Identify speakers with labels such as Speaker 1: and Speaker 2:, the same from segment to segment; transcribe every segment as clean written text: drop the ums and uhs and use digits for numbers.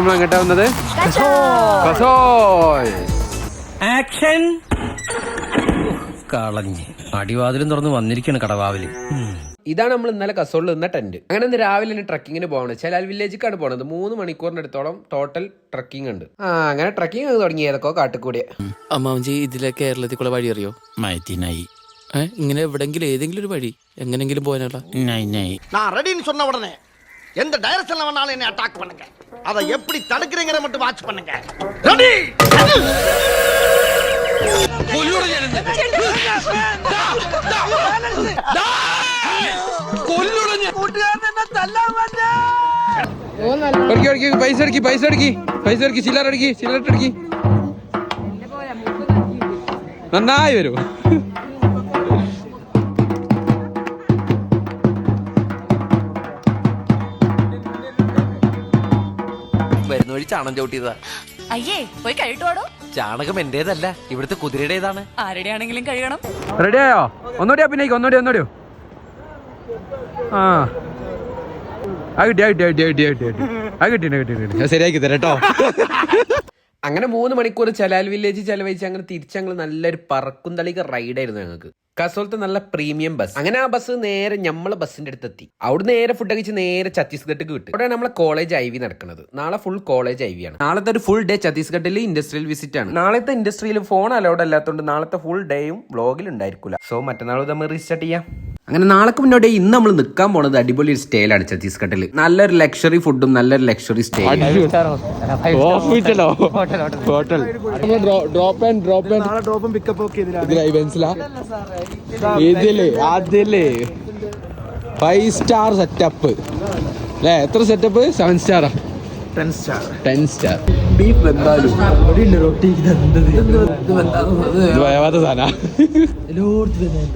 Speaker 1: നമ്മൾ അങ്ങോട്ടാ വന്നത്
Speaker 2: ആക്ഷൻ. കളഞ്ഞ് അടിവാതിലും തുറന്ന് വന്നിരിക്കാണ് കടവാവില്.
Speaker 1: ഇതാണ് നമ്മൾ ഇന്നലെ കസോളിൽ നിന്ന ടെന്റ്. അങ്ങനെ ഇന്ന് രാവിലെ തന്നെ ട്രക്കിങ്ങിന് പോകണം. ചെലാൽ വില്ലേജിക്കാണ് പോണത്. 3 മണിക്കൂറിനടുത്തോളം ടോട്ടൽ ട്രക്കിംഗ് ഉണ്ട്. അങ്ങനെ ട്രക്കിംഗ് തുടങ്ങി ഏതൊക്കെ കാട്ടിക്കൂടിയ.
Speaker 3: അമ്മാവൻജി ഇതിലെ കേരളത്തിലുള്ള വഴി അറിയോ?
Speaker 2: മൈത്തിനായി
Speaker 3: ഇങ്ങനെ എവിടെങ്കിലും ഏതെങ്കിലും ഒരു വഴി എങ്ങനെങ്കിലും പോകാനുള്ള.
Speaker 4: நான் ரெடின்னு சொன்ன உடனே எந்த டைரக்ஷன்ல வேணாலும் என்ன அட்டாக் பண்ணுங்க. அதை எப்படி தடுக்கிறீங்கற மட்டும் வாட்ச் பண்ணுங்க. ரெடி.
Speaker 1: പൈസ ചില്ലറടക്കി നന്നായി വരൂ.
Speaker 3: വരുന്ന വഴി ചാണം ചവിട്ടിയതാ.
Speaker 5: അയ്യേ പോയി കഴിട്ടോടോ.
Speaker 3: ചാണകം എന്റേതല്ല, ഇവിടുത്തെ കുതിരയുടേതാണ്.
Speaker 5: ആരുടെ ആണെങ്കിലും കഴിയണം.
Speaker 1: റെഡിയായോ? ഒന്നുകൂടി അഭിനയിക്കും. ഒന്നുകൂടിയോ? ശരിയാക്കി തരാട്ടോ. അങ്ങനെ 3 മണിക്കൂർ ചെലാൽ വില്ലേജ് ചെലവഴിച്ച് അങ്ങനെ തിരിച്ചങ്ങൾ നല്ലൊരു പറക്കും തളിക റൈഡായിരുന്നു ഞങ്ങൾക്ക്. കസോളത്തെ നല്ല പ്രീമിയം ബസ്. അങ്ങനെ ആ ബസ് നേരെ നമ്മളെ ബസ്സിന്റെ അടുത്തെത്തി. അവിടെ നേരെ ഫുഡ് കഴിച്ച് നേരെ ഛത്തീസ്ഗഡിലേക്ക് വിട്ടു. അവിടെ നമ്മളെ കോളേജ് ഐ വി നടക്കുന്നത്. നാളെ ഫുൾ കോളേജ് ഐ വി ആണ്. നാളത്തെ ഒരു ഫുൾ ഡേ ഛത്തീസ്ഗഡിൽ ഇൻഡസ്ട്രിയൽ വിസിറ്റ് ആണ്. നാളത്തെ ഇൻഡസ്ട്രിയിൽ ഫോൺ അലൗഡ് അല്ലാത്തതുകൊണ്ട് നാളത്തെ ഫുൾ ഡേയും വ്ളോഗിൽ ഉണ്ടായിരിക്കില്ല. സോ മറ്റന്നാൾ നമ്മൾ റീസ്റ്റാർട്ട് ചെയ്യാം. അങ്ങനെ നാളേക്ക് മുന്നോട്ട് ഇന്ന് നമ്മൾ നിൽക്കാൻ പോണത് അടിപൊളി ഒരു സ്റ്റേയിലാണ് ഛത്തീസ്ഗഡിൽ. നല്ലൊരു ലക്ഷറി ഫുഡും നല്ലൊരു ലക്ഷറി സ്റ്റേ. ഇതില്ലേ 5 സ്റ്റാർ സെറ്റപ്പ് അല്ലേ? എത്ര സെറ്റപ്പ്? 7 സ്റ്റാറാ? 10 സ്റ്റാർ. ബീഫ് വെന്താലും സാധന.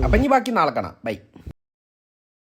Speaker 1: അപ്പൊ ഇനി ബാക്കി നാളെ കാണാം. ബൈ.